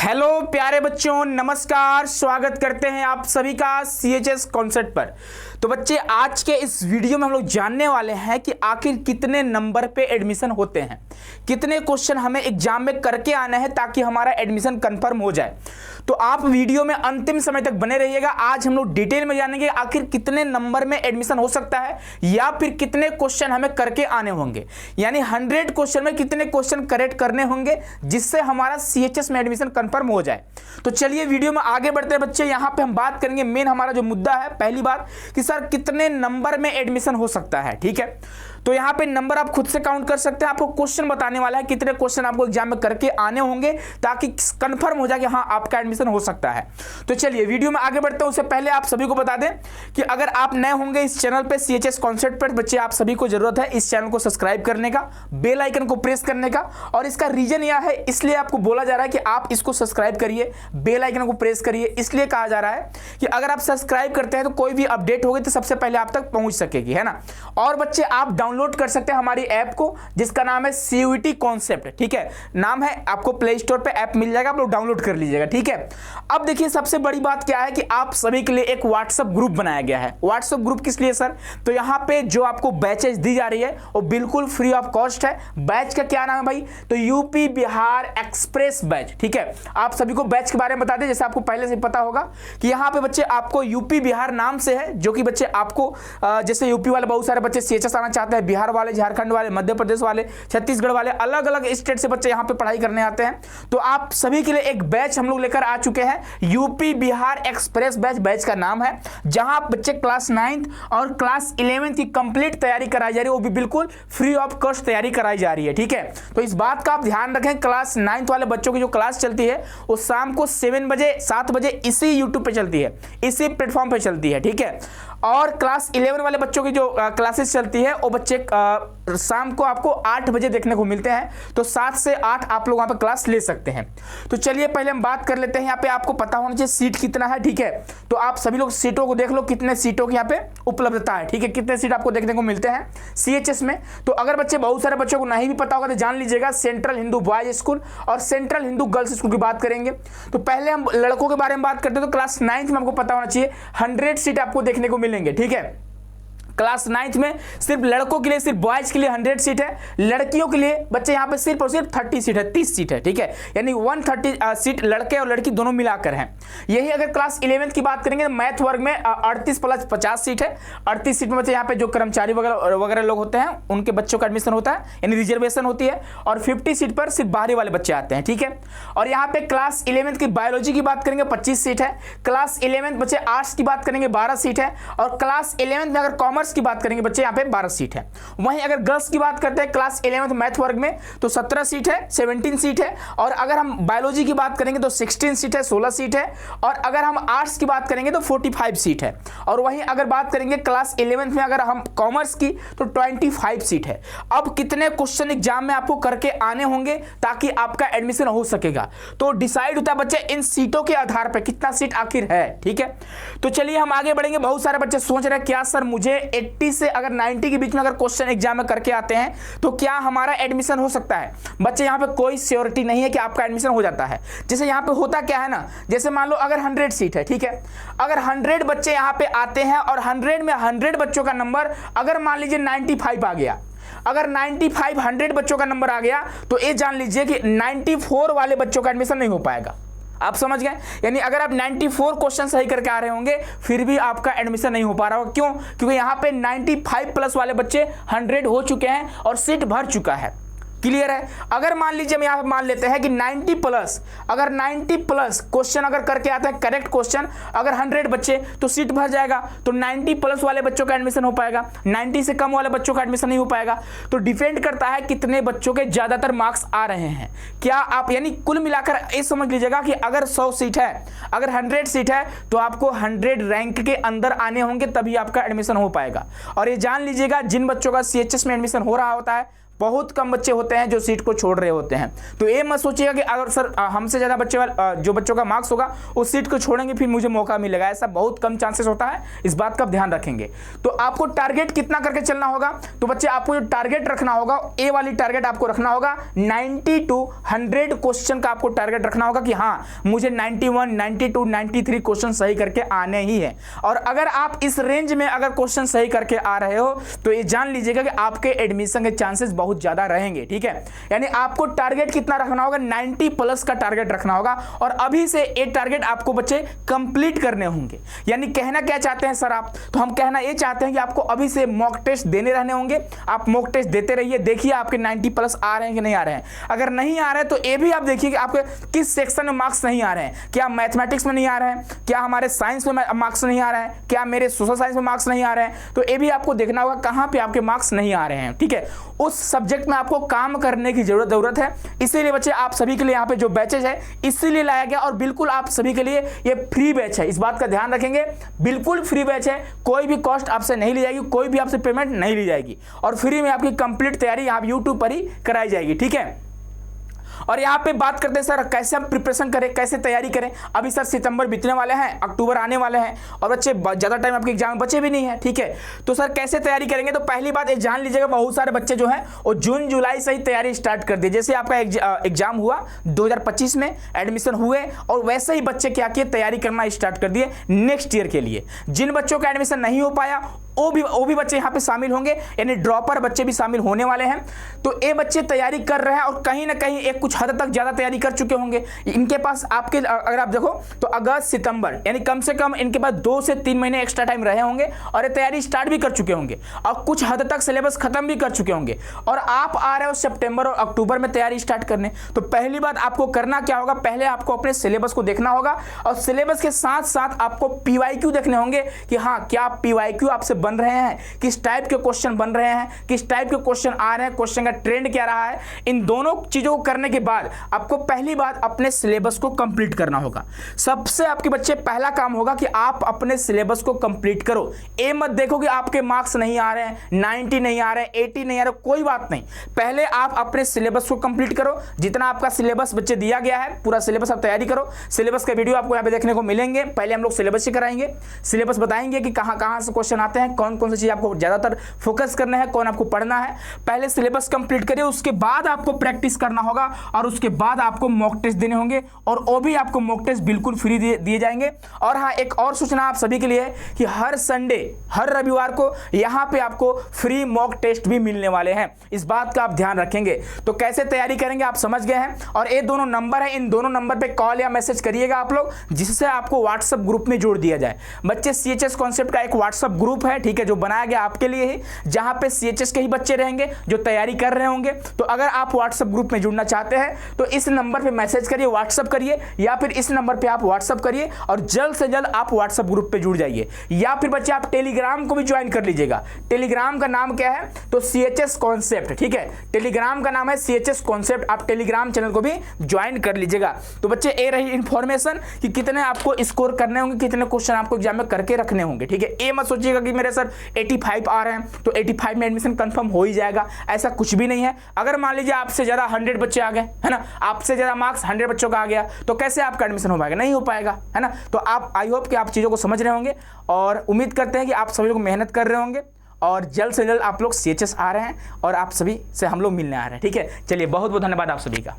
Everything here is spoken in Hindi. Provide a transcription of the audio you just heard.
हेलो प्यारे बच्चों, नमस्कार। स्वागत करते हैं आप सभी का CHS कॉन्सेप्ट पर। तो बच्चे, आज के इस वीडियो में हम लोग जानने वाले हैं कि आखिर कितने नंबर पे एडमिशन होते हैं, कितने क्वेश्चन हमें एग्जाम में करके आना है ताकि हमारा एडमिशन कंफर्म हो जाए। तो आप वीडियो में अंतिम समय तक बने रहिएगा। आज हम लोग डिटेल में जानेंगे आखिर कितने नंबर में एडमिशन हो सकता है या फिर कितने क्वेश्चन हमें करके आने होंगे, यानी 100 क्वेश्चन में कितने क्वेश्चन करेक्ट करने होंगे जिससे हमारा CHS में एडमिशन कंफर्म हो जाए। तो चलिए वीडियो में आगे बढ़ते हैं बच्चे। यहां पे हम बात करेंगे मेन हमारा जो मुद्दा है, पहली बात कि सर कितने नंबर में एडमिशन हो सकता है। ठीक है, तो यहां पे नंबर आप खुद से काउंट कर सकते हैं। आपको क्वेश्चन बताने वाला है कितने क्वेश्चन आपको एग्जाम में करके आने होंगे ताकि कंफर्म हो जाए कि हाँ आपका एडमिशन हो सकता है। तो चलिए वीडियो में आगे बढ़ते हैं। उससे पहले आप सभी को बता दें कि अगर आप नए होंगे इस चैनल पे CHS कॉन्सेप्ट पर, बच्चे आप सभी को जरूरत है इस चैनल को सब्सक्राइब करने का, बेल आइकन को प्रेस करने का। और इसका रीजन यह है, इसलिए आपको बोला जा रहा है कि आप इसको सब्सक्राइब करिए, बेल आइकन को प्रेस करिए। इसलिए कहा जा रहा है कि अगर आप सब्सक्राइब करते हैं तो कोई भी अपडेट होगी तो सबसे पहले आप तक पहुंच सकेगी, है ना। और बच्चे आप डाउनलोड कर सकते हैं हमारी ऐप को, जिसका नाम है CUET कॉन्सेप्ट। ठीक है, नाम है, आपको प्ले स्टोर पे ऐप मिल जाएगा, आप लोग डाउनलोड कर लीजिएगा। ठीक है, अब देखिए सबसे बड़ी बात क्या है कि आप सभी के लिए एक व्हाट्सएप ग्रुप बनाया गया है। व्हाट्सएप ग्रुप किस लिए सर? तो यहां पे जो आपको बैचेस दी जा रही है वो बिल्कुल फ्री ऑफ कॉस्ट है। बैच का क्या नाम है भाई? तो यूपी बिहार एक्सप्रेस बैच। ठीक है, आप सभी को बैच के बारे में बता दें, जैसे आपको पहले से पता होगा कि यहाँ पे बच्चे आपको यूपी बिहार नाम से है, जो कि बच्चे आपको जैसे यूपी वाले बहुत सारे बच्चे CHS आना चाहते हैं, बिहार वाले, झारखंड वाले, मध्य प्रदेश वाले, छत्तीसगढ़ वाले, अलग अलग स्टेट से बच्चे यहाँ पे पढ़ाई करने आते हैं। तो आप सभी के लिए एक बैच हम लोग लेकर आ चुके हैं, UP Bihar express batch. Batch का नाम है, जहां बच्चे क्लास 9th और क्लास 11th की कंप्लीट तैयारी कराई जा रही है, वो भी बिल्कुल फ्री ऑफ कॉस्ट तैयारी कराई जा रही है। ठीक है, तो इस बात का आप ध्यान रखें, क्लास 9th वाले बच्चों की जो क्लास चलती है वो शाम को 7 बजे इसी यूट्यूब पे चलती है, इसी प्लेटफॉर्म पे चलती है। ठीक है, और क्लास 11 वाले बच्चों की जो क्लासेस चलती है वो बच्चे शाम को आपको 8 बजे देखने को मिलते हैं। तो 7 से 8 आप लोग वहां पे क्लास ले सकते हैं। तो चलिए पहले हम बात कर लेते हैं, यहाँ पे आपको पता होना चाहिए सीट कितना है। ठीक है, तो आप सभी लोग सीटों को देख लो, कितने सीटों की यहाँ पे उपलब्धता है। ठीक है, कितने सीट आपको देखने को मिलते हैं CHS में। तो अगर बच्चे बहुत सारे बच्चों को नहीं भी पता होगा तो जान लीजिएगा, सेंट्रल हिंदू बॉयज स्कूल और सेंट्रल हिंदू गर्ल्स स्कूल की बात करेंगे। तो पहले हम लड़कों के बारे में बात करते हैं। तो क्लास 9th में आपको पता होना चाहिए 100 सीट आपको देखने को मिलेंगे। ठीक है, क्लास 9th में सिर्फ लड़कों के लिए, सिर्फ बॉयज के लिए 100 सीट है। लड़कियों के लिए बच्चे यहाँ पे सिर्फ और सिर्फ 30 सीट है, 30 सीट है। ठीक है, यानी 130 सीट लड़के और लड़की दोनों मिलाकर हैं। यही अगर क्लास 11th की बात करेंगे तो मैथ वर्ग में 38 + 50 सीट है। 38 सीट में बच्चे यहाँ पे जो कर्मचारी वगैरह लोग होते हैं उनके बच्चों का एडमिशन होता है, यानी रिजर्वेशन होती है। और 50 सीट पर सिर्फ बाहरी वाले बच्चे आते हैं। ठीक है, और यहाँ पे क्लास 11th की बायोलॉजी की बात करेंगे 25 सीट है। क्लास 11th बच्चे आर्ट्स की बात करेंगे 12 सीट है। और क्लास 11th में अगर कॉमर्स की बात करेंगे बच्चे, यहाँ पे 12 सीट है। वहीं अगर गर्ल्स की बात करते हैं क्लास 11th मैथ वर्ग में तो 17 सीट है, 17 सीट है। और अगर हम बायोलॉजी की बात करेंगे तो 16 सीट है, 16 सीट है। और अगर हम आर्ट्स की बात करेंगे तो 45 सीट है। और वहीं अगर बात करेंगे क्लास 11th में अगर हम कॉमर्स की तो 25 सीट है। अब कितने क्वेश्चन एग्जाम में आपको करके आने होंगे ताकि आपका एडमिशन हो सकेगा, तो डिसाइड होता है बच्चे इन सीटों के आधार पर कितना सीट आखिर है। ठीक है, तो चलिए हम आगे बढ़ेंगे। बहुत सारे बच्चे सोच रहे हैं क्या सर मुझे 80 से अगर 90 के बीच में अगर क्वेश्चन एग्जाम में करके आते हैं तो क्या हमारा एडमिशन हो सकता है? बच्चे यहाँ पे कोई श्योरिटी नहीं है कि आपका एडमिशन हो जाता है। जैसे यहाँ पे होता क्या है ना, जैसे मान लो अगर 100 सीट है, ठीक है, अगर 100 बच्चे यहाँ पे आते हैं और 100 में 100 बच्चों का नंबर अगर मान लीजिए 95 आ गया, अगर 95 100 बच्चों का नंबर आ गया तो ये जान लीजिए कि 94 वाले बच्चों का एडमिशन नहीं हो पाएगा। आप समझ गए? यानी अगर आप 94 क्वेश्चन सही करके आ रहे होंगे फिर भी आपका एडमिशन नहीं हो पा रहा होगा। क्यों? क्योंकि यहाँ पे 95+ वाले बच्चे 100 हो चुके हैं और सीट भर चुका है। क्लियर है? अगर मान लीजिए हम यहाँ पे मान लेते हैं कि 90+, अगर 90+ क्वेश्चन अगर करके आते हैं करेक्ट क्वेश्चन, अगर 100 बच्चे तो सीट भर जाएगा। तो 90+ वाले बच्चों का एडमिशन हो पाएगा, 90 से कम वाले बच्चों का एडमिशन नहीं हो पाएगा। तो डिपेंड करता है कितने बच्चों के ज्यादातर मार्क्स आ रहे हैं। क्या आप, यानी कुल मिलाकर ये समझ लीजिएगा कि अगर 100 सीट है, अगर 100 सीट है तो आपको 100 रैंक के अंदर आने होंगे तभी आपका एडमिशन हो पाएगा। और ये जान लीजिएगा जिन बच्चों का CHS में एडमिशन हो रहा होता है बहुत कम बच्चे होते हैं जो सीट को छोड़ रहे होते हैं। तो ये मत सोचिएगा कि अगर सर हमसे ज़्यादा बच्चे जो बच्चों का मार्क्स होगा उस सीट को छोड़ेंगे फिर मुझे मौका मिलेगा, ऐसा बहुत कम चांसेस होता है, इस बात का ध्यान रखेंगे। तो आपको टारगेट कितना करके चलना होगा, तो बच्चे आपको जो टारगेट रखना होगा, ए वाली टारगेट आपको रखना होगा 90 to 100 क्वेश्चन का आपको टारगेट रखना होगा कि हाँ मुझे 91, 92, 93 क्वेश्चन सही करके आने ही है। और अगर आप इस रेंज में अगर क्वेश्चन सही करके आ रहे हो तो ये जान लीजिएगा कि आपके एडमिशन के चांसेस बहुत ज्यादा रहेंगे, ठीक है। यानी आपको टारगेट कितना रखना होगा, 90 प्लस का टारगेट रखना होगा और अभी से ये टारगेट आपको बच्चे कंप्लीट करने होंगे। यानी कहना क्या चाहते हैं सर आप, तो हम कहना ये चाहते हैं कि आपको अभी से मॉक टेस्ट देने रहने होंगे। आप मॉक टेस्ट देते रहिए, देखिए आपके 90 प्लस आ रहे हैं कि नहीं आ रहे हैं। अगर नहीं आ रहे हैं तो ये भी आप देखिए कि आपके किस सेक्शन में मार्क्स नहीं आ रहे हैं, क्या मैथमेटिक्स में नहीं आ रहे हैं, क्या हमारे साइंस में मार्क्स नहीं आ रहे हैं, क्या मेरे सोशल साइंस में मार्क्स नहीं आ रहे हैं। तो ये भी आपको देखना होगा कहां पे आपके मार्क्स नहीं आ रहे हैं, ठीक है। उस सब्जेक्ट में आपको काम करने की जरूरत है। इसीलिए बच्चे आप सभी के लिए यहाँ पे जो बैचेज है इसीलिए लाया गया और बिल्कुल आप सभी के लिए ये फ्री बैच है, इस बात का ध्यान रखेंगे। बिल्कुल फ्री बैच है, कोई भी कॉस्ट आपसे नहीं ली जाएगी, कोई भी आपसे पेमेंट नहीं ली जाएगी और फ्री में आपकी कंप्लीट तैयारी आप यूट्यूब पर ही कराई जाएगी, ठीक है। और यहाँ पे बात करते हैं सर कैसे हम प्रिपरेशन करें, कैसे तैयारी करें। अभी सर सितंबर बीतने वाले हैं, अक्टूबर आने वाले हैं और बच्चे ज़्यादा टाइम आपके एग्जाम बचे भी नहीं है, ठीक है। तो सर कैसे तैयारी करेंगे, तो पहली बात ये जान लीजिएगा बहुत सारे बच्चे जो हैं वो जून जुलाई से ही तैयारी स्टार्ट कर दी। जैसे आपका एग्जाम हुआ 2025 में एडमिशन हुए और वैसे ही बच्चे क्या किए, तैयारी करना स्टार्ट कर दिए नेक्स्ट ईयर के लिए। जिन बच्चों का एडमिशन नहीं हो पाया वो भी बच्चे यहाँ पे शामिल होंगे, यानी ड्रॉपर बच्चे भी शामिल होने वाले हैं। तो ये बच्चे तैयारी कर रहे हैं और कहीं ना कहीं एक कुछ हद तक ज़्यादा तैयारी कर चुके होंगे। इनके पास आपके अगर आप देखो तो अगस्त सितंबर यानी कम से कम इनके पास 2 से 3 महीने एक्स्ट्रा टाइम रहे होंगे और ये तैयारी स्टार्ट भी कर चुके होंगे और कुछ हद तक सिलेबस खत्म भी कर चुके होंगे। और आप आ रहे हो सितंबर और अक्टूबर में तैयारी स्टार्ट करने। तो पहली बात आपको करना क्या होगा, पहले आपको अपने सिलेबस को देखना होगा और सिलेबस के साथ साथ आपको PYQ देखने होंगे कि हाँ क्या PYQ आपसे बन रहे हैं, किस टाइप के क्वेश्चन बन रहे हैं, किस टाइप के क्वेश्चन आ रहे हैं, क्वेश्चन का ट्रेंड क्या रहा है। इन दोनों चीजों को करने के बाद आपको पहली बात अपने सिलेबस को कंप्लीट करना होगा। सबसे आपके बच्चे पहला काम होगा कि आप अपने सिलेबस को कंप्लीट करो। ये मत देखो कि आपके मार्क्स नहीं आ रहे हैं, 90 नहीं आ रहे हैं, 80 नहीं आ रहे, कोई बात नहीं। पहले आप अपने सिलेबस को कंप्लीट करो। जितना आपका सिलेबस बच्चे दिया गया है पूरा सिलेबस आप तैयारी करो। सिलेबस का वीडियो आपको यहाँ पे देखने को मिलेंगे। पहले हम लोग सिलेबस ही कराएंगे, सिलेबस बताएंगे कि कहाँ से क्वेश्चन आते हैं, कौन कौन सी चीज आपको ज्यादातर फोकस करना है, कौन आपको पढ़ना है। पहले सिलेबस कंप्लीट करिए, उसके बाद आपको प्रैक्टिस करना होगा और उसके बाद आपको मॉक टेस्ट देने होंगे और वो भी आपको मॉक टेस्ट बिल्कुल फ्री दिए जाएंगे। और हाँ एक और सूचना आप सभी के लिए है कि हर संडे हर रविवार को यहाँ पे आपको फ्री मॉक टेस्ट भी मिलने वाले हैं, इस बात का आप ध्यान रखेंगे। तो कैसे तैयारी करेंगे आप समझ गए हैं। और ये दोनों नंबर है, इन दोनों नंबर पे कॉल या मैसेज करिएगा आप लोग, जिससे आपको व्हाट्सएप ग्रुप में जोड़ दिया जाए। बच्चे CHS कॉन्सेप्ट का एक व्हाट्सएप ग्रुप है, ठीक है, जो बनाया गया आपके लिए ही, जहां पे CHS के ही बच्चे रहेंगे जो तैयारी कर रहे होंगे। तो अगर आप व्हाट्सएप ग्रुप में जुड़ना चाहते हैं तो इस नंबर पे मैसेज करिए, व्हाट्सएप करिए, या फिर इस नंबर पे आप व्हाट्सएप करिए और जल्द से जल्द आप व्हाट्सएप ग्रुप पे जुड़ जाइए। या फिर बच्चे आप टेलीग्राम को भी ज्वाइन कर लीजिएगा। टेलीग्राम का नाम क्या है, तो CHS कॉन्सेप्ट, ठीक है, टेलीग्राम का नाम है CHS कॉन्सेप्ट। आप टेलीग्राम चैनल को भी ज्वाइन कर लीजिएगा। तो बच्चे ये रही इंफॉर्मेशन कि कितने आपको स्कोर करने होंगे, कितने क्वेश्चन आपको एग्जाम में करके रखने होंगे, ठीक है। ये मत सोचिएगा कि मेरे सर 85 आ रहे हैं तो 85 में एडमिशन कंफर्म हो ही जाएगा, ऐसा कुछ भी नहीं है। अगर मान लीजिए आपसे ज्यादा 100 बच्चे आ गए, है ना, आपसे ज्यादा मार्क्स 100 बच्चों का आ गया तो कैसे आपका एडमिशन हो पाएगा, नहीं हो पाएगा, है ना। तो आप आई होप कि आप चीजों को समझ रहे होंगे और उम्मीद करते हैं कि आप सभी लोग मेहनत कर रहे होंगे और जल्द से जल्द आप लोग CHS आ रहे हैं और आप सभी से हम लोग मिलने आ रहे हैं, ठीक है। चलिए बहुत बहुत धन्यवाद आप सभी का।